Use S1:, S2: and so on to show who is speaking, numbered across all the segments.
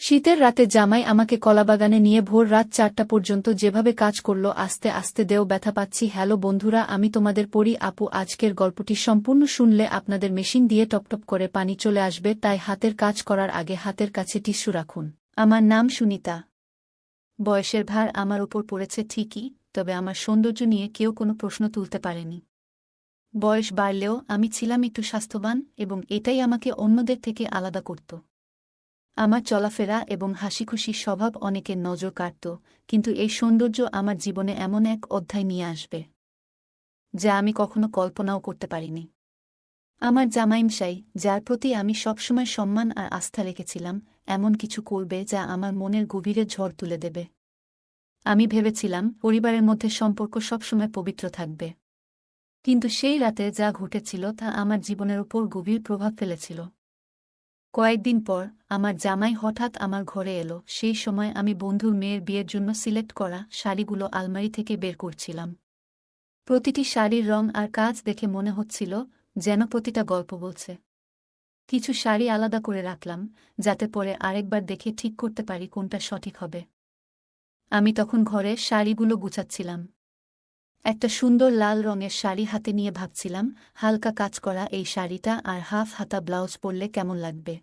S1: শীতের রাতে জামাই আমাকে কলাবাগানে নিয়ে ভোর রাত 4টা পর্যন্ত যেভাবে কাজ করল, আস্তে আস্তে দেও ব্যথা পাচ্ছি। হ্যালো বন্ধুরা, আমি তোমাদের পরি আপু। আজকের গল্পটি সম্পূর্ণ শুনলে আপনাদের মেশিন দিয়ে টপটপ করে পানি চলে আসবে, তাই হাতের কাজ করার আগে হাতের কাছে টিস্যু রাখুন। আমার নাম সুনিতা। বয়সের ভার আমার ওপর পড়েছে ঠিকই, তবে আমার সৌন্দর্য নিয়ে কেউ কোনো প্রশ্ন তুলতে পারেনি। বয়স বাড়লেও আমি ছিলাম একটু স্বাস্থ্যবান, এবং এটাই আমাকে অন্যদের থেকে আলাদা করত। আমার চলাফেরা এবং হাসিখুশি স্বভাব অনেকের নজর কাড়ত, কিন্তু এই সৌন্দর্য আমার জীবনে এমন এক অধ্যায় নিয়ে আসবে যা আমি কখনো কল্পনাও করতে পারিনি। আমার জামাইমশাই, যার প্রতি আমি সবসময় সম্মান আর আস্থা রেখেছিলাম, এমন কিছু করবে যা আমার মনের গভীরে ঝড় তুলে দেবে। আমি ভেবেছিলাম পরিবারের মধ্যে সম্পর্ক সবসময় পবিত্র থাকবে, কিন্তু সেই রাতে যা ঘটেছিল তা আমার জীবনের ওপর গভীর প্রভাব ফেলেছিল। কয়েকদিন পর আমার জামাই হঠাৎ আমার ঘরে এলো। সেই সময় আমি বন্ধুর মেয়ের বিয়ের জন্য সিলেক্ট করা শাড়িগুলো আলমারি থেকে বের করছিলাম। প্রতিটি শাড়ির রং আর কাজ দেখে মনে হচ্ছিল যেন প্রতিটা গল্প বলছে। কিছু শাড়ি আলাদা করে রাখলাম, যাতে পরে আরেকবার দেখে ঠিক করতে পারি কোনটা সঠিক হবে। আমি তখন ঘরে শাড়িগুলো গুছাচ্ছিলাম। একটা সুন্দর লাল রঙের শাড়ি হাতে নিয়ে ভাবছিলাম, হালকা কাজ করা এই শাড়িটা আর হাফ হাতা ব্লাউজ পরলে কেমন লাগবে।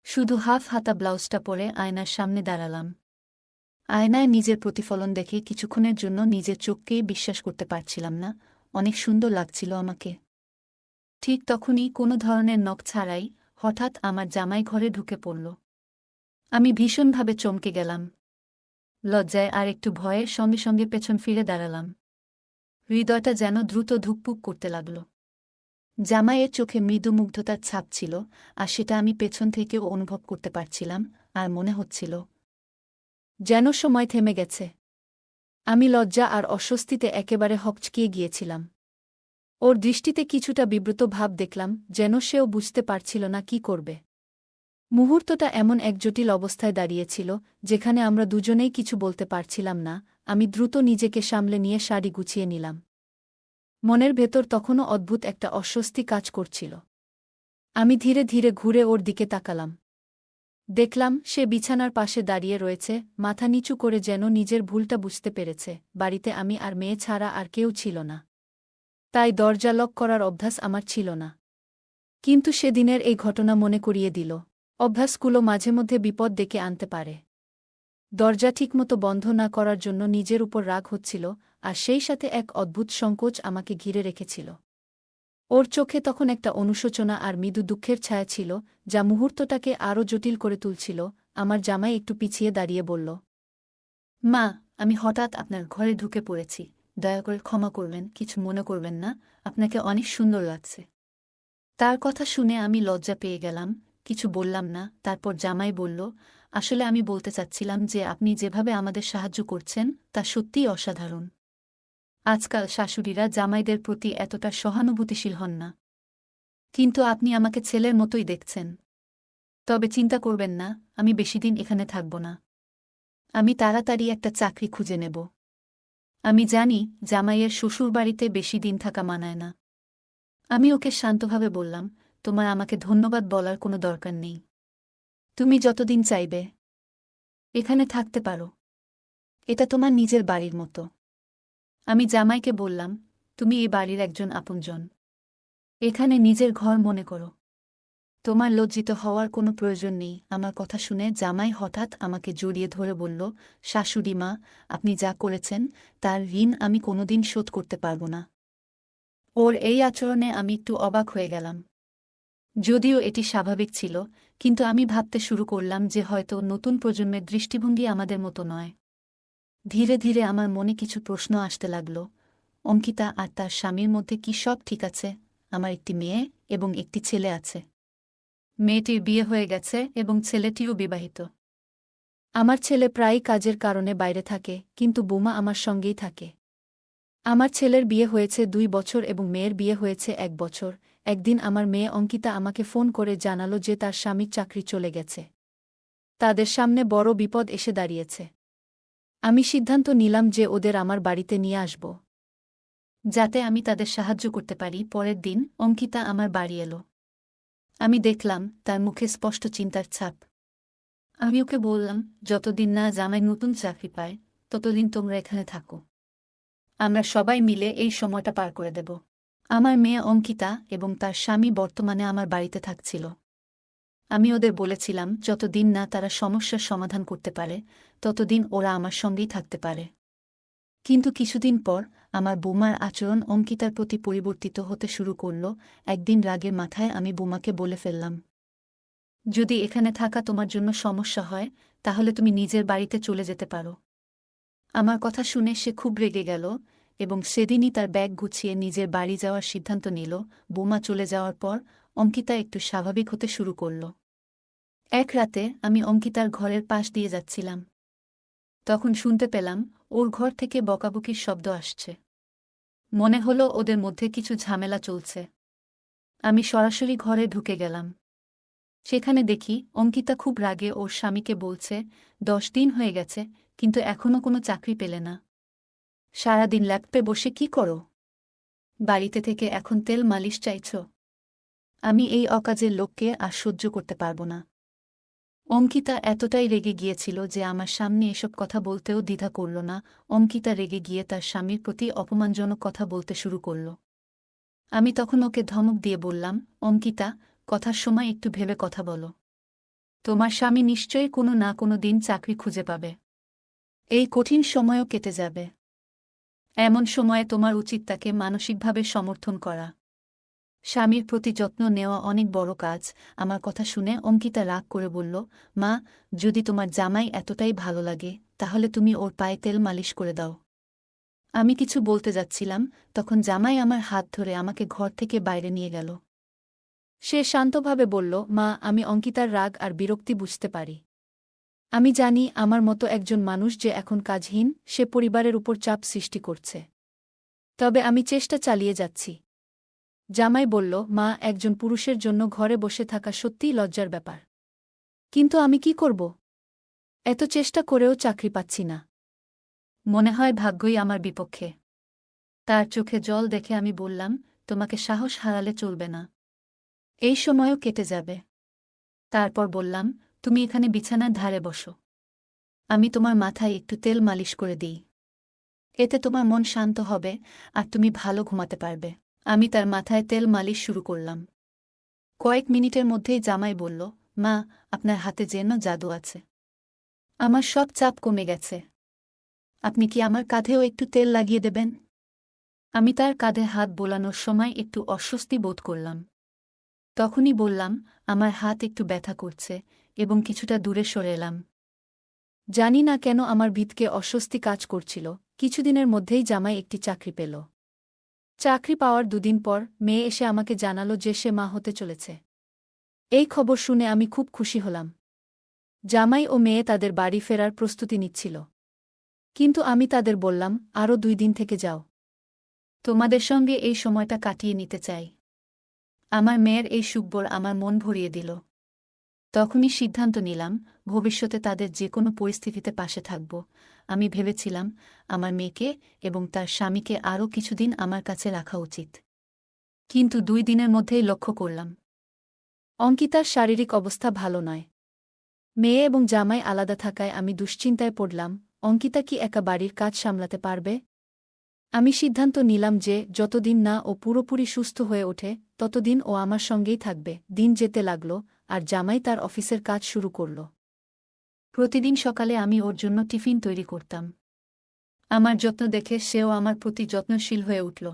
S1: শুধু হাফ হাতা ব্লাউজটা পরে আয়নার সামনে দাঁড়ালাম। আয়নায় নিজের প্রতিফলন দেখে কিছুক্ষণের জন্য নিজের চোখকেই বিশ্বাস করতে পারছিলাম না। অনেক সুন্দর লাগছিল আমাকে। ঠিক তখনই কোনো ধরনের নখ ছাড়াই হঠাৎ আমার জামাই ঘরে ঢুকে পড়ল। আমি ভীষণভাবে চমকে গেলাম। লজ্জায় আর একটু ভয়ের সঙ্গে সঙ্গে পেছন ফিরে দাঁড়ালাম। হৃদয়টা যেন দ্রুত ধুকপুক করতে লাগল। জামাইয়ের চোখে মৃদু মুগ্ধতার ছাপ ছিল, আর সেটা আমি পেছন থেকেও অনুভব করতে পারছিলাম। আর মনে হচ্ছিল যেন সময় থেমে গেছে। আমি লজ্জা আর অস্বস্তিতে একেবারে হকচকিয়ে গিয়েছিলাম। ওর দৃষ্টিতে কিছুটা বিব্রত ভাব দেখলাম, যেন সেও বুঝতে পারছিল না কি করবে। মুহূর্তটা এমন এক জটিল অবস্থায় দাঁড়িয়েছিল, যেখানে আমরা দুজনেই কিছু বলতে পারছিলাম না। আমি দ্রুত নিজেকে সামলে নিয়ে শাড়ি গুছিয়ে নিলাম। মনের ভেতর তখনও অদ্ভুত একটা অস্বস্তি কাজ করছিল। আমি ধীরে ধীরে ঘুরে ওর দিকে তাকালাম। দেখলাম সে বিছানার পাশে দাঁড়িয়ে রয়েছে, মাথা নিচু করে, যেন নিজের ভুলটা বুঝতে পেরেছে। বাড়িতে আমি আর মেয়ে ছাড়া আর কেউ ছিল না, তাই দরজা লক করার অভ্যাস আমার ছিল না। কিন্তু সেদিনের এই ঘটনা মনে করিয়ে দিল, অভ্যাসগুলো মাঝে মধ্যে বিপদ ডেকে আনতে পারে। দরজা ঠিকমতো বন্ধ না করার জন্য নিজের উপর রাগ হচ্ছিল, আর সেই সাথে এক অদ্ভুত সংকোচ আমাকে ঘিরে রেখেছিল। ওর চোখে তখন একটা অনুশোচনা আর মৃদু দুঃখের ছায়া ছিল, যা মুহূর্তটাকে আরও জটিল করে তুলছিল। আমার জামাই একটু পিছিয়ে দাঁড়িয়ে বলল, মা, আমি হঠাৎ আপনার ঘরে ঢুকে পড়েছি। দয়া করে ক্ষমা করবেন, কিছু মনে করবেন না। আপনাকে অনেক সুন্দর লাগছে। তার কথা শুনে আমি লজ্জা পেয়ে গেলাম, কিছু বললাম না। তারপর জামাই বলল, আসলে আমি বলতে চাচ্ছিলাম যে আপনি যেভাবে আমাদের সাহায্য করছেন তা সত্যিই অসাধারণ। আজকাল শাশুড়িরা জামাইদের প্রতি এতটা সহানুভূতিশীল হন না, কিন্তু আপনি আমাকে ছেলের মতোই দেখছেন। তবে চিন্তা করবেন না, আমি বেশিদিন এখানে থাকব না। আমি তাড়াতাড়ি একটা চাকরি খুঁজে নেব। আমি জানি জামাইয়ের শ্বশুরবাড়িতে বেশি দিন থাকা মানায় না। আমি ওকে শান্তভাবে বললাম, তোমার আমাকে ধন্যবাদ বলার কোনো দরকার নেই। তুমি যতদিন চাইবে এখানে থাকতে পারো। এটা তোমার নিজের বাড়ির মতো। আমি জামাইকে বললাম, তুমি এই বাড়ির একজন আপনজন। এখানে নিজের ঘর মনে করো। তোমার লজ্জিত হওয়ার কোনো প্রয়োজন নেই। আমার কথা শুনে জামাই হঠাৎ আমাকে জড়িয়ে ধরে বলল, শাশুড়ি মা, আপনি যা করেছেন তার ঋণ আমি কোনোদিন শোধ করতে পারব না। ওর এই আচরণে আমি একটু অবাক হয়ে গেলাম। যদিও এটি স্বাভাবিক ছিল, কিন্তু আমি ভাবতে শুরু করলাম যে হয়তো নতুন প্রজন্মের দৃষ্টিভঙ্গি আমাদের মতো নয়। ধীরে ধীরে আমার মনে কিছু প্রশ্ন আসতে লাগল। অঙ্কিতা আর তার স্বামীর মধ্যে কি সব ঠিক আছে? আমার একটি মেয়ে এবং একটি ছেলে আছে। মেয়েটির বিয়ে হয়ে গেছে এবং ছেলেটিও বিবাহিত। আমার ছেলে প্রায়ই কাজের কারণে বাইরে থাকে, কিন্তু বৌমা আমার সঙ্গেই থাকে। আমার ছেলের বিয়ে হয়েছে 2 বছর এবং মেয়ের বিয়ে হয়েছে 1 বছর। একদিন আমার মেয়ে অঙ্কিতা আমাকে ফোন করে জানাল যে তার স্বামীর চাকরি চলে গেছে। তাদের সামনে বড় বিপদ এসে দাঁড়িয়েছে। আমি সিদ্ধান্ত নিলাম যে ওদের আমার বাড়িতে নিয়ে আসব, যাতে আমি তাদের সাহায্য করতে পারি। পরের দিন অঙ্কিতা আমার বাড়ি এলো। আমি দেখলাম তার মুখে স্পষ্ট চিন্তার ছাপ। আমি ওকে বললাম, যতদিন না জামাই নতুন চাকরি পায় ততদিন তোমরা এখানে থাকো। আমরা সবাই মিলে এই সময়টা পার করে দেব। আমার মেয়ে অঙ্কিতা এবং তার স্বামী বর্তমানে আমার বাড়িতে থাকছিল। আমি ওদের বলেছিলাম যতদিন না তারা সমস্যার সমাধান করতে পারে ততদিন ওরা আমার সঙ্গেই থাকতে পারে। কিন্তু কিছুদিন পর আমার বৌমার আচরণ অঙ্কিতার প্রতি পরিবর্তিত হতে শুরু করল। একদিন রাগের মাথায় আমি বৌমাকে বলে ফেললাম, যদি এখানে থাকা তোমার জন্য সমস্যা হয় তাহলে তুমি নিজের বাড়িতে চলে যেতে পারো। আমার কথা শুনে সে খুব রেগে গেল এবং সেদিনই তার ব্যাগ গুছিয়ে নিজের বাড়ি যাওয়ার সিদ্ধান্ত নিল। বৌমা চলে যাওয়ার পর অঙ্কিতা একটু স্বাভাবিক হতে শুরু করল। এক রাতে আমি অঙ্কিতার ঘরের পাশ দিয়ে যাচ্ছিলাম। তখন শুনতে পেলাম ওর ঘর থেকে বকাবকির শব্দ আসছে। মনে হলো ওদের মধ্যে কিছু ঝামেলা চলছে। আমি সরাসরি ঘরে ঢুকে গেলাম। সেখানে দেখি অঙ্কিতা খুব রাগে ওর স্বামীকে বলছে, 10 দিন হয়ে গেছে কিন্তু এখনও কোনো চাকরি পেলে না। সারাদিন ল্যাপটপে বসে কি করো? বাড়িতে থেকে এখন তেল মালিশ চাইছ? আমি এই অকাজের লোককে আর সহ্য করতে পারব না। অঙ্কিতা এতটাই রেগে গিয়েছিল যে আমার সামনে এসব কথা বলতেও দ্বিধা করল না। অঙ্কিতা রেগে গিয়ে তার স্বামীর প্রতি অপমানজনক কথা বলতে শুরু করল। আমি তখন ওকে ধমক দিয়ে বললাম, অঙ্কিতা, কথার সময় একটু ভেবে কথা বলো। তোমার স্বামী নিশ্চয়ই কোনো না কোনো দিন চাকরি খুঁজে পাবে। এই কঠিন সময়ও কেটে যাবে। এমন সময়ে তোমার উচিত তাকে মানসিকভাবে সমর্থন করা। স্বামীর প্রতি যত্ন নেওয়া অনেক বড় কাজ। আমার কথা শুনে অঙ্কিতা রাগ করে বলল, মা, যদি তোমার জামাই এতটাই ভালো লাগে তাহলে তুমি ওর পায়ে তেল মালিশ করে দাও। আমি কিছু বলতে যাচ্ছিলাম, তখন জামাই আমার হাত ধরে আমাকে ঘর থেকে বাইরে নিয়ে গেল। সে শান্তভাবে বলল, মা, আমি অঙ্কিতার রাগ আর বিরক্তি বুঝতে পারি। আমি জানি আমার মতো একজন মানুষ যে এখন কাজহীন, সে পরিবারের উপর চাপ সৃষ্টি করছে। তবে আমি চেষ্টা চালিয়ে যাচ্ছি। জামাই বলল, মা, একজন পুরুষের জন্য ঘরে বসে থাকা সত্যিই লজ্জার ব্যাপার। কিন্তু আমি কি করব? এত চেষ্টা করেও চাকরি পাচ্ছি না। মনে হয় ভাগ্যই আমার বিপক্ষে। তার চোখে জল দেখে আমি বললাম, তোমাকে সাহস হারালে চলবে না। এই সময়ও কেটে যাবে। তারপর বললাম, তুমি এখানে বিছানার ধারে বসো। আমি তোমার মাথায় একটু তেল মালিশ করে দিই। এতে তোমার মন শান্ত হবে আর তুমি ভালো ঘুমাতে পারবে। আমি তার মাথায় তেল মালিশ শুরু করলাম। কয়েক মিনিটের মধ্যেই জামাই বলল, মা, আপনার হাতে যেন জাদু আছে। আমার সব চাপ কমে গেছে। আপনি কি আমার কাঁধেও একটু তেল লাগিয়ে দেবেন? আমি তার কাঁধে হাত বোলানোর সময় একটু অস্বস্তি বোধ করলাম। তখনই বললাম, আমার হাত একটু ব্যথা করছে এবং কিছুটা দূরে সরে এলাম। জানি না কেন আমার ভিতকে অস্বস্তি কাজ করছিল। কিছুদিনের মধ্যেই জামাই একটি চাকরি পেল। চাকরি পাওয়ার 2 দিন পর মেয়ে এসে আমাকে জানালো যে সে মা হতে চলেছে। এই খবর শুনে আমি খুব খুশি হলাম। জামাই ও মেয়ে তাদের বাড়ি ফেরার প্রস্তুতি নিচ্ছিল। কিন্তু আমি তাদের বললাম, আরও 2 দিন থেকে যাও। তোমাদের সঙ্গে এই সময়টা কাটিয়ে নিতে চাই। আমার মেয়ের এই সুখবর আমার মন ভরিয়ে দিল। তখনই সিদ্ধান্ত নিলাম, ভবিষ্যতে তাদের যে কোনো পরিস্থিতিতে পাশে থাকব। আমি ভেবেছিলাম আমার মেয়েকে এবং তার স্বামীকে আরও কিছুদিন আমার কাছে রাখা উচিত। কিন্তু 2 দিনের মধ্যেই লক্ষ্য করলাম অঙ্কিতার শারীরিক অবস্থা ভালো নয়। মেয়ে এবং জামাই আলাদা থাকায় আমি দুশ্চিন্তায় পড়লাম, অঙ্কিতা কি একা বাড়ির কাজ সামলাতে পারবে? আমি সিদ্ধান্ত নিলাম যে যতদিন না ও পুরোপুরি সুস্থ হয়ে ওঠে ততদিন ও আমার সঙ্গেই থাকবে। দিন যেতে লাগল আর জামাই তার অফিসের কাজ শুরু করল। প্রতিদিন সকালে আমি ওর জন্য টিফিন তৈরি করতাম। আমার যত্ন দেখে সেও আমার প্রতি যত্নশীল হয়ে উঠল।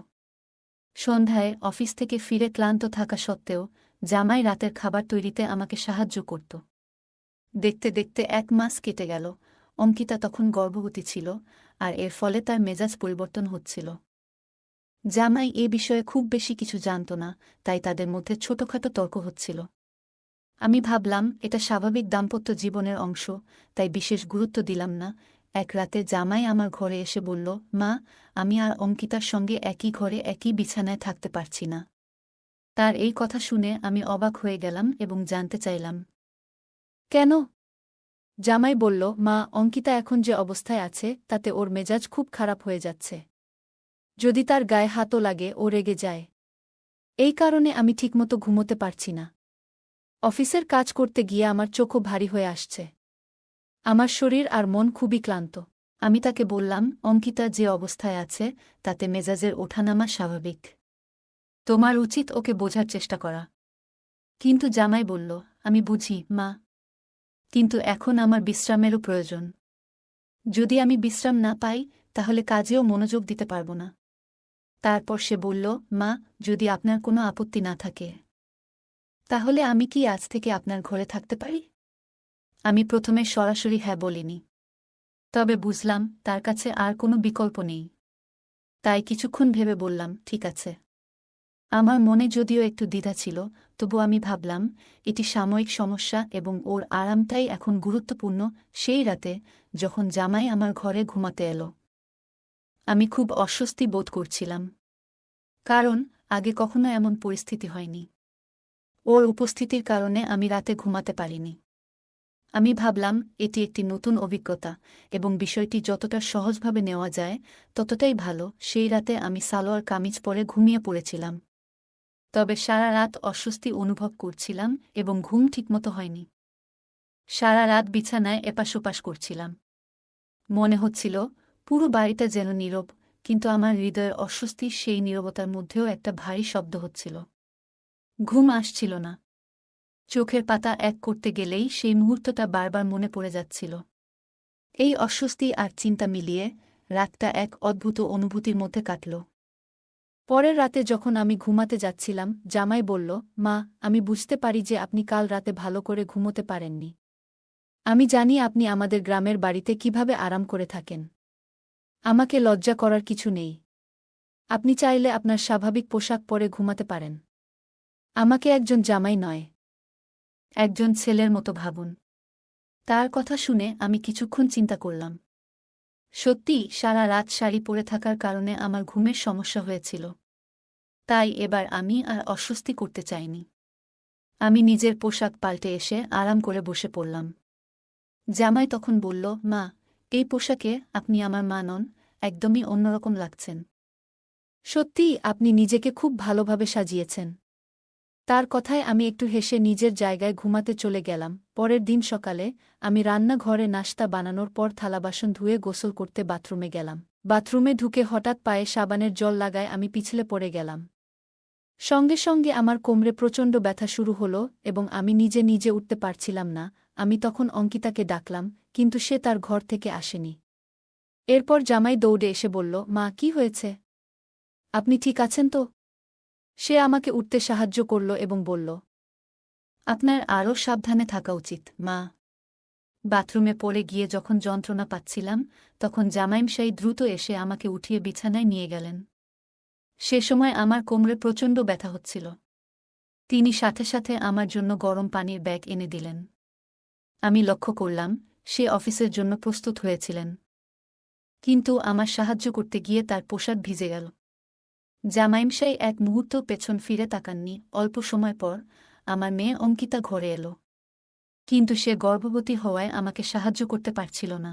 S1: সন্ধ্যায় অফিস থেকে ফিরে ক্লান্ত থাকা সত্ত্বেও জামাই রাতের খাবার তৈরিতে আমাকে সাহায্য করত। দেখতে দেখতে 1 মাস কেটে গেল। অঙ্কিতা তখন গর্ভবতী ছিল আর এর ফলে তার মেজাজ পরিবর্তন হচ্ছিল। জামাই এ বিষয়ে খুব বেশি কিছু জানত না, তাই তাদের মধ্যে ছোটখাটো তর্ক হচ্ছিল। আমি ভাবলাম এটা স্বাভাবিক দাম্পত্য জীবনের অংশ, তাই বিশেষ গুরুত্ব দিলাম না। এক রাতে জামাই আমার ঘরে এসে বলল, মা, আমি আর অঙ্কিতার সঙ্গে একই ঘরে একই বিছানায় থাকতে পারছি না। তার এই কথা শুনে আমি অবাক হয়ে গেলাম এবং জানতে চাইলাম, কেন? জামাই বলল, মা, অঙ্কিতা এখন যে অবস্থায় আছে তাতে ওর মেজাজ খুব খারাপ হয়ে যাচ্ছে। যদি তার গায়ে হাতও লাগে ও রেগে যায়। এই কারণে আমি ঠিকমতো ঘুমোতে পারছি না। অফিসের কাজ করতে গিয়ে আমার চোখও ভারী হয়ে আসছে। আমার শরীর আর মন খুবই ক্লান্ত। আমি তাকে বললাম, অঙ্কিতা যে অবস্থায় আছে তাতে মেজাজের ওঠানামা স্বাভাবিক। তোমার উচিত ওকে বোঝার চেষ্টা করা। কিন্তু জামাই বলল, আমি বুঝি মা, কিন্তু এখন আমার বিশ্রামেরও প্রয়োজন। যদি আমি বিশ্রাম না পাই তাহলে কাজেও মনোযোগ দিতে পারব না। তারপর সে বলল, মা, যদি আপনার কোনো আপত্তি না থাকে তাহলে আমি কি আজ থেকে আপনার ঘরে থাকতে পারি? আমি প্রথমে সরাসরি হ্যাঁ বলিনি, তবে বুঝলাম তার কাছে আর কোনো বিকল্প নেই। তাই কিছুক্ষণ ভেবে বললাম, ঠিক আছে। আমার মনে যদিও একটু দ্বিধা ছিল, তবু আমি ভাবলাম এটি সাময়িক সমস্যা এবং ওর আরামটাই এখন গুরুত্বপূর্ণ। সেই রাতে যখন জামাই আমার ঘরে ঘুমাতে এলো, আমি খুব অস্বস্তি বোধ করছিলাম, কারণ আগে কখনো এমন পরিস্থিতি হয়নি। ওর উপস্থিতির কারণে আমি রাতে ঘুমাতে পারিনি। আমি ভাবলাম এটি একটি নতুন অভিজ্ঞতা এবং বিষয়টি যতটা সহজভাবে নেওয়া যায় ততটাই ভালো। সেই রাতে আমি সালোয়ার কামিজ পরে ঘুমিয়ে পড়েছিলাম, তবে সারা রাত অস্বস্তি অনুভব করছিলাম এবং ঘুম ঠিকমতো হয়নি। সারা রাত বিছানায় এপাশোপাশ করছিলাম। মনে হচ্ছিল পুরো বাড়িটা যেন নীরব, কিন্তু আমার হৃদয়ের অস্বস্তি সেই নীরবতার মধ্যেও একটা ভারী শব্দ হচ্ছিল। ঘুম আসছিল না। চোখের পাতা এক করতে গেলেই সেই মুহূর্তটা বারবার মনে পড়ে যাচ্ছিল। এই অস্বস্তি আর চিন্তা মিলিয়ে রাতটা এক অদ্ভুত অনুভূতির মধ্যে কাটল। পরের রাতে যখন আমি ঘুমাতে যাচ্ছিলাম, জামাই বলল, মা, আমি বুঝতে পারি যে আপনি কাল রাতে ভালো করে ঘুমোতে পারেননি। আমি জানি আপনি আমাদের গ্রামের বাড়িতে কিভাবে আরাম করে থাকেন। আমাকে লজ্জা করার কিছু নেই। আপনি চাইলে আপনার স্বাভাবিক পোশাক পরে ঘুমাতে পারেন। আমাকে একজন জামাই নয়, একজন ছেলের মতো ভাবুন। তার কথা শুনে আমি কিছুক্ষণ চিন্তা করলাম। সত্যি সারা রাত শাড়ি পরে থাকার কারণে আমার ঘুমের সমস্যা হয়েছিল। তাই এবার আমি আর অস্বস্তি করতে চাইনি। আমি নিজের পোশাক পাল্টে এসে আরাম করে বসে পড়লাম। জামাই তখন বলল, মা, এই পোশাকে আপনি আমার মা নন, একদমই অন্যরকম লাগছেন। সত্যিই আপনি নিজেকে খুব ভালোভাবে সাজিয়েছেন। তার কথায় আমি একটু হেসে নিজের জায়গায় ঘুমাতে চলে গেলাম। পরের দিন সকালে আমি রান্নাঘরে নাশতা বানানোর পর থালাবাসন ধুয়ে গোসল করতে বাথরুমে গেলাম। বাথরুমে ঢুকে হঠাৎ পায়ে সাবানের জল লাগায় আমি পিছলে পড়ে গেলাম। সঙ্গে সঙ্গে আমার কোমরে প্রচণ্ড ব্যথা শুরু হলো এবং আমি নিজে নিজে উঠতে পারছিলাম না। আমি তখন অঙ্কিতাকে ডাকলাম, কিন্তু সে তার ঘর থেকে আসেনি। এরপর জামাই দৌড়ে এসে বলল, মা, কি হয়েছে? আপনি ঠিক আছেন তো? সে আমাকে উঠতে সাহায্য করল এবং বলল, আপনার আরও সাবধানে থাকা উচিত, মা। বাথরুমে পড়ে গিয়ে যখন যন্ত্রণা পাচ্ছিলাম তখন জামাইমশাই দ্রুত এসে আমাকে উঠিয়ে বিছানায় নিয়ে গেলেন। সে সময় আমার কোমরে প্রচণ্ড ব্যথা হচ্ছিল। তিনি সাথে সাথে আমার জন্য গরম পানির ব্যাগ এনে দিলেন। আমি লক্ষ্য করলাম সে অফিসের জন্য প্রস্তুত হয়েছিলেন, কিন্তু আমার সাহায্য করতে গিয়ে তার পোশাক ভিজে গেল। জামাইমশাই এক মুহূর্ত পেছন ফিরে তাকাননি। অল্প সময় পর আমার মেয়ে অঙ্কিতা ঘরে এলো, কিন্তু সে গর্ভবতী হওয়ায় আমাকে সাহায্য করতে পারছিল না।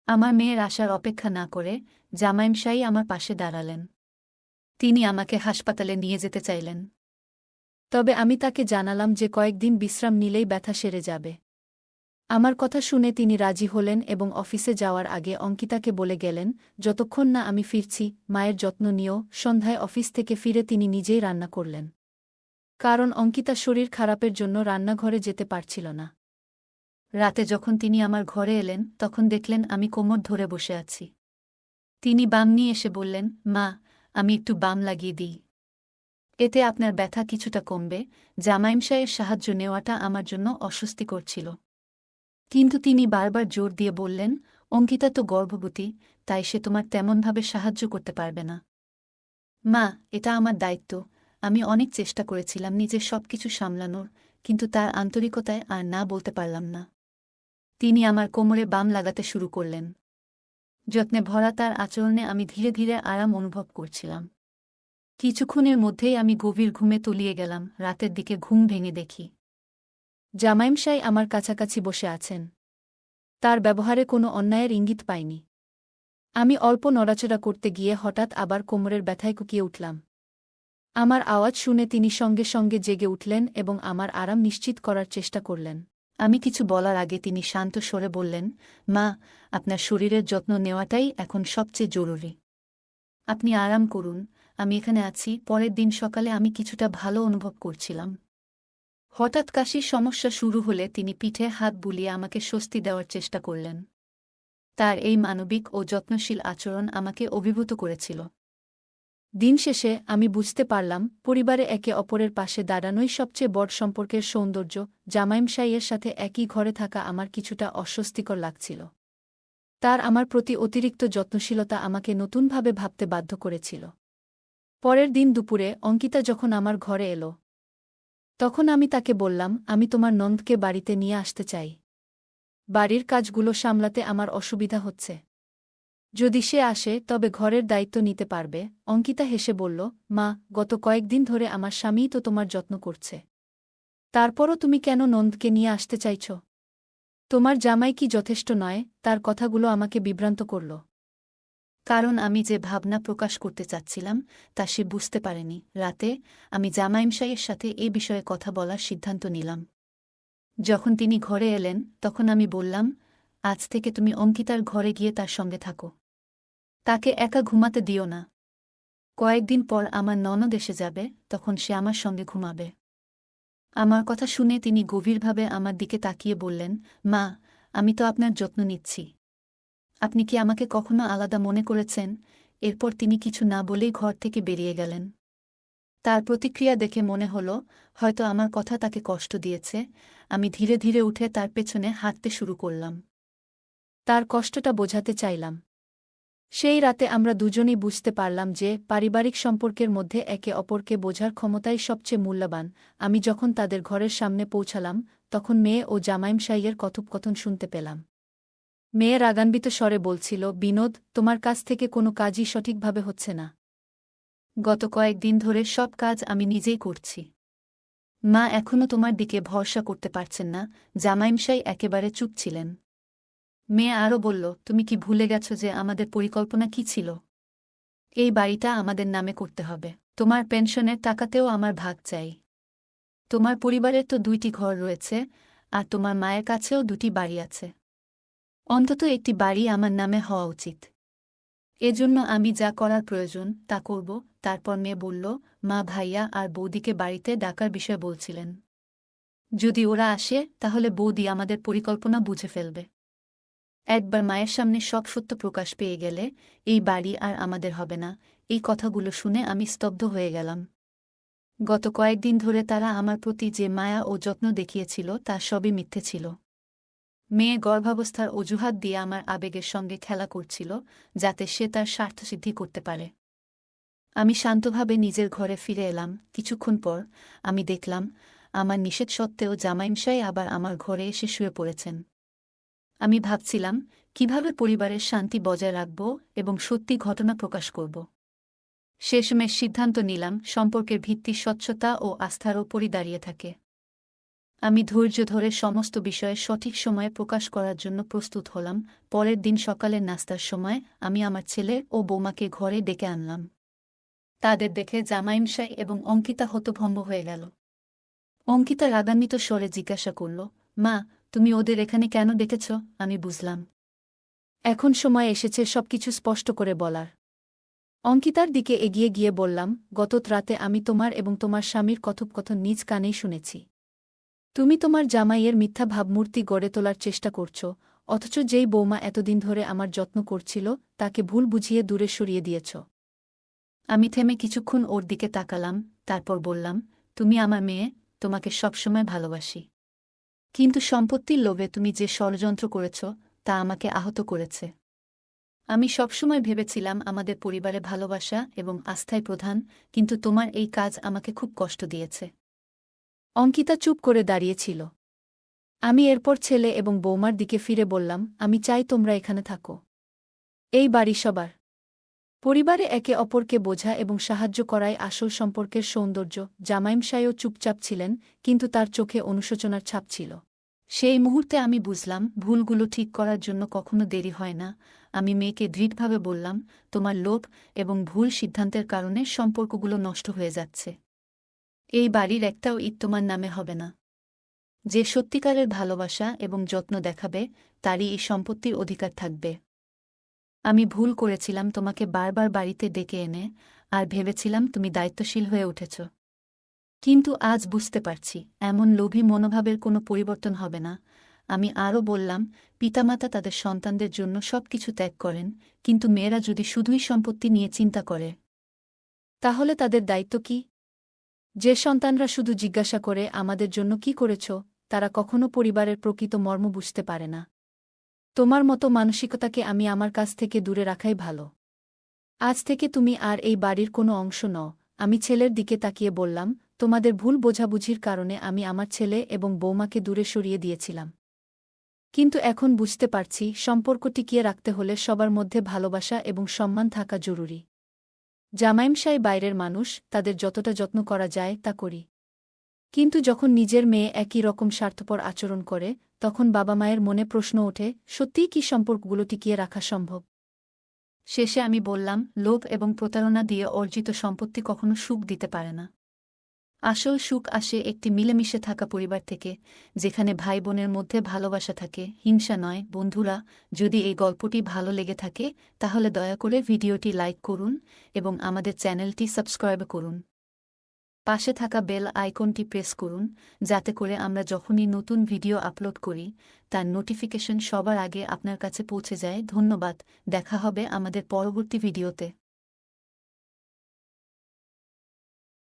S1: আমার মেয়ের আসার অপেক্ষা না করে জামাইমশাই আমার পাশে দাঁড়ালেন। তিনি আমাকে হাসপাতালে নিয়ে যেতে চাইলেন, তবে আমি তাকে জানালাম যে কয়েকদিন বিশ্রাম নিলেই ব্যথা সেরে যাবে। আমার কথা শুনে তিনি রাজি হলেন এবং অফিসে যাওয়ার আগে অঙ্কিতাকে বলে গেলেন, যতক্ষণ না আমি ফিরছি মায়ের যত্ন নিও। সন্ধ্যায় অফিস থেকে ফিরে তিনি নিজেই রান্না করলেন, কারণ অঙ্কিতা শরীর খারাপের জন্য রান্নাঘরে যেতে পারছিল না। রাতে যখন তিনি আমার ঘরে এলেন তখন দেখলেন আমি কোমর ধরে বসে আছি। তিনি বাম নিয়ে এসে বললেন, মা, আমি একটু বাম লাগিয়ে দিই, এতে আপনার ব্যথা কিছুটা কমবে। জামাইমশাইয়ের সাহায্য নেওয়াটা আমার জন্য অস্বস্তিকর ছিল, কিন্তু তিনি বারবার জোর দিয়ে বললেন, অঙ্কিতা তো গর্ভবতী, তাই সে তোমার তেমনভাবে সাহায্য করতে পারবে না। মা, এটা আমার দায়িত্ব। আমি অনেক চেষ্টা করেছিলাম নিজের সবকিছু সামলানোর, কিন্তু তার আন্তরিকতায় আর না বলতে পারলাম না। তিনি আমার কোমরে বাম লাগাতে শুরু করলেন। যত্নে ভরা তার আচরণে আমি ধীরে ধীরে আরাম অনুভব করছিলাম। কিছুক্ষণের মধ্যেই আমি গভীর ঘুমে তলিয়ে গেলাম। রাতের দিকে ঘুম ভেঙে দেখি জামাইমশাই আমার কাছাকাছি বসে আছেন। তার ব্যবহারে কোনো অন্যায়ের ইঙ্গিত পাইনি। আমি অল্প নড়াচড়া করতে গিয়ে হঠাৎ আবার কোমরের ব্যথায় কুকিয়ে উঠলাম। আমার আওয়াজ শুনে তিনি সঙ্গে সঙ্গে জেগে উঠলেন এবং আমার আরাম নিশ্চিত করার চেষ্টা করলেন। আমি কিছু বলার আগে তিনি শান্ত স্বরে বললেন, মা, আপনার শরীরের যত্ন নেওয়াটাই এখন সবচেয়ে জরুরি। আপনি আরাম করুন, আমি এখানে আছি। পরের দিন সকালে আমি কিছুটা ভালো অনুভব করছিলাম। হঠাৎ কাশির সমস্যা শুরু হলে তিনি পিঠে হাত বুলিয়ে আমাকে স্বস্তি দেওয়ার চেষ্টা করলেন। তার এই মানবিক ও যত্নশীল আচরণ আমাকে অভিভূত করেছিল। দিন শেষে আমি বুঝতে পারলাম, পরিবারে একে অপরের পাশে দাঁড়ানোই সবচেয়ে বড় সম্পর্কের সৌন্দর্য। জামাইমশাইয়ের সাথে একই ঘরে থাকা আমার কিছুটা অস্বস্তিকর লাগছিল। তার আমার প্রতি অতিরিক্ত যত্নশীলতা আমাকে নতুনভাবে ভাবতে বাধ্য করেছিল। পরের দিন দুপুরে অঙ্কিতা যখন আমার ঘরে এলো, তখন আমি তাকে বললাম, আমি তোমার নন্দকে বাড়িতে নিয়ে আসতে চাই। বাড়ির কাজগুলো সামলাতে আমার অসুবিধা হচ্ছে। যদি সে আসে তবে ঘরের দায়িত্ব নিতে পারবে। অঙ্কিতা হেসে বলল, মা, গত কয়েকদিন ধরে আমার স্বামীই তো তোমার যত্ন করছে। তারপরও তুমি কেন নন্দকে নিয়ে আসতে চাইছ? তোমার জামাই কি যথেষ্ট নয়? তার কথাগুলো আমাকে বিভ্রান্ত করল। কারণ আমি যে ভাবনা প্রকাশ করতে চাচ্ছিলাম তা সে বুঝতে পারেনি। রাতে আমি জামাইমশাইয়ের সাথে এ বিষয়ে কথা বলার সিদ্ধান্ত নিলাম। যখন তিনি ঘরে এলেন তখন আমি বললাম, আজ থেকে তুমি অঙ্কিতার ঘরে গিয়ে তার সঙ্গে থাকো। তাকে একা ঘুমাতে দিও না। কয়েকদিন পর আমার ননদ এসে যাবে, তখন সে আমার সঙ্গে ঘুমাবে। আমার কথা শুনে তিনি গভীরভাবে আমার দিকে তাকিয়ে বললেন, মা, আমি তো আপনার যত্ন নিচ্ছি। আপনি কি আমাকে কখনো আলাদা মনে করেছেন? এরপর তিনি কিছু না বলেই ঘর থেকে বেরিয়ে গেলেন। তার প্রতিক্রিয়া দেখে মনে হল হয়তো আমার কথা তাকে কষ্ট দিয়েছে। আমি ধীরে ধীরে উঠে তার পেছনে হাঁটতে শুরু করলাম। তার কষ্টটা বোঝাতে চাইলাম। সেই রাতে আমরা দুজনেই বুঝতে পারলাম যে পারিবারিক সম্পর্কের মধ্যে একে অপরকে বোঝার ক্ষমতাই সবচেয়ে মূল্যবান। আমি যখন তাদের ঘরের সামনে পৌঁছালাম তখন মেয়ে ও জামাইমশাইয়ের কথোপকথন শুনতে পেলাম। মেয়ে রাগান্বিত স্বরে বলছিল, বিনোদ, তোমার কাছ থেকে কোনো কাজই সঠিকভাবে হচ্ছে না। গত কয়েকদিন ধরে সব কাজ আমি নিজেই করছি। মা এখনও তোমার দিকে ভরসা করতে পারছেন না। জামাইমশাই একেবারে চুপ ছিলেন। মেয়ে আরও বলল, তুমি কি ভুলে গেছ যে আমাদের পরিকল্পনা কি ছিল? এই বাড়িটা আমাদের নামে করতে হবে। তোমার পেনশনের টাকাতেও আমার ভাগ চাই। তোমার পরিবারের তো 2টি ঘর রয়েছে, আর তোমার মায়ের কাছেও 2টি বাড়ি আছে। অন্তত একটি বাড়ি আমার নামে হওয়া উচিত। এজন্য আমি যা করার প্রয়োজন তা করব। তারপর মেয়ে বলল, মা, ভাইয়া আর বৌদিকে বাড়িতে ডাকার বিষয় বলছিলেন। যদি ওরা আসে তাহলে বৌদি আমাদের পরিকল্পনা বুঝে ফেলবে। একবার মায়ের সামনে সব সত্য প্রকাশ পেয়ে গেলে এই বাড়ি আর আমাদের হবে না। এই কথাগুলো শুনে আমি স্তব্ধ হয়ে গেলাম। গত কয়েকদিন ধরে তারা আমার প্রতি যে মায়া ও যত্ন দেখিয়েছিল তা সবই মিথ্যে ছিল। মেয়ে গর্ভাবস্থার অজুহাত দিয়ে আমার আবেগের সঙ্গে খেলা করছিল, যাতে সে তার স্বার্থসিদ্ধি করতে পারে। আমি শান্তভাবে নিজের ঘরে ফিরে এলাম। কিছুক্ষণ পর আমি দেখলাম আমার নিষেধ সত্ত্বেও জামাইমশাই আবার আমার ঘরে এসে শুয়ে পড়েছেন। আমি ভাবছিলাম কিভাবে পরিবারের শান্তি বজায় রাখব এবং সত্যি ঘটনা প্রকাশ করব। শেষমেশ সিদ্ধান্ত নিলাম, সম্পর্কের ভিত্তি স্বচ্ছতা ও আস্থার ওপরই দাঁড়িয়ে থাকে। আমি ধৈর্য ধরে সমস্ত বিষয়ে সঠিক সময়ে প্রকাশ করার জন্য প্রস্তুত হলাম। পরের দিন সকালের নাস্তার সময় আমি আমার ছেলে ও বৌমাকে ঘরে ডেকে আনলাম। তাদের দেখে জামাইমশাই এবং অঙ্কিতা হতভম্ব হয়ে গেল। অঙ্কিতা রাগান্বিত স্বরে জিজ্ঞাসা করল, মা, তুমি ওদের এখানে কেন ডেকেছ? আমি বুঝলাম। এখন সময় এসেছে সবকিছু স্পষ্ট করে বলার। অঙ্কিতার দিকে এগিয়ে গিয়ে বললাম, গত রাতে আমি তোমার এবং তোমার স্বামীর কথোপকথন নিজ কানেই শুনেছি। তুমি তোমার জামাইয়ের মিথ্যা ভাবমূর্তি গড়ে তোলার চেষ্টা করছ, অথচ যেই বৌমা এতদিন ধরে আমার যত্ন করছিল তাকে ভুল বুঝিয়ে দূরে সরিয়ে দিয়েছ। আমি থেমে কিছুক্ষণ ওর দিকে তাকালাম, তারপর বললাম, তুমি আমার মেয়ে, তোমাকে সবসময় ভালোবাসি। কিন্তু সম্পত্তির লোভে তুমি যে ষড়যন্ত্র করেছ তা আমাকে আহত করেছে। আমি সবসময় ভেবেছিলাম আমাদের পরিবারে ভালোবাসা এবং আস্থাই প্রধান, কিন্তু তোমার এই কাজ আমাকে খুব কষ্ট দিয়েছে। অঙ্কিতা চুপ করে দাঁড়িয়েছিল। আমি এরপর ছেলে এবং বৌমার দিকে ফিরে বললাম, আমি চাই তোমরা এখানে থাকো। এই বাড়ি সবার। পরিবারে একে অপরকে বোঝা এবং সাহায্য করাই আসল সম্পর্কের সৌন্দর্য। জামাইমশাইও চুপচাপ ছিলেন, কিন্তু তার চোখে অনুশোচনার ছাপ ছিল। সেই মুহূর্তে আমি বুঝলাম ভুলগুলো ঠিক করার জন্য কখনো দেরি হয় না। আমি মেয়েকে দৃঢ়ভাবে বললাম, তোমার লোভ এবং ভুল সিদ্ধান্তের কারণে সম্পর্কগুলো নষ্ট হয়ে যাচ্ছে। এই বাড়ির একটাও ইট তোমার নামে হবে না। যে সত্যিকারের ভালোবাসা এবং যত্ন দেখাবে তারই এই সম্পত্তির অধিকার থাকবে। আমি ভুল করেছিলাম তোমাকে বারবার বাড়িতে ডেকে এনে, আর ভেবেছিলাম তুমি দায়িত্বশীল হয়ে উঠেছ। কিন্তু আজ বুঝতে পারছি এমন লোভী মনোভাবের কোনো পরিবর্তন হবে না। আমি আরও বললাম, পিতামাতা তাদের সন্তানদের জন্য সবকিছু ত্যাগ করেন, কিন্তু মেয়েরা যদি শুধুই সম্পত্তি নিয়ে চিন্তা করে, তাহলে তাদের দায়িত্ব কি? যে সন্তানরা শুধু জিজ্ঞাসা করে আমাদের জন্য কি করেছ, তারা কখনো পরিবারের প্রকৃত মর্ম বুঝতে পারে না। তোমার মতো মানসিকতাকে আমি আমার কাছ থেকে দূরে রাখাই ভালো। আজ থেকে তুমি আর এই বাড়ির কোনো অংশ নও। আমি ছেলের দিকে তাকিয়ে বললাম, তোমাদের ভুল বোঝাবুঝির কারণে আমি আমার ছেলে এবং বৌমাকে দূরে সরিয়ে দিয়েছিলাম। কিন্তু এখন বুঝতে পারছি সম্পর্ক টিকিয়ে রাখতে হলে সবার মধ্যে ভালোবাসা এবং সম্মান থাকা জরুরি। জামাইমশাই বাইরের মানুষ, তাদের যতটা যত্ন করা যায় তা করি। কিন্তু যখন নিজের মেয়ে একই রকম স্বার্থপর আচরণ করে, তখন বাবা মায়ের মনে প্রশ্ন ওঠে, সত্যিই কি সম্পর্কগুলো টিকিয়ে রাখা সম্ভব? শেষে আমি বললাম, লোভ এবং প্রতারণা দিয়ে অর্জিত সম্পত্তি কখনো সুখ দিতে পারে না। আসল সুখ আসে একটি মিলেমিশে থাকা পরিবার থেকে, যেখানে ভাই বোনের মধ্যে ভালোবাসা থাকে, হিংসা নয়। বন্ধুরা, যদি এই গল্পটি ভালো লেগে থাকে তাহলে দয়া করে ভিডিওটি লাইক করুন এবং আমাদের চ্যানেলটি সাবস্ক্রাইব করুন। পাশে থাকা বেল আইকনটি প্রেস করুন, যাতে করে আমরা যখনই নতুন ভিডিও আপলোড করি তার নোটিফিকেশন সবার আগে আপনার কাছে পৌঁছে যায়। ধন্যবাদ। দেখা হবে আমাদের পরবর্তী ভিডিওতে।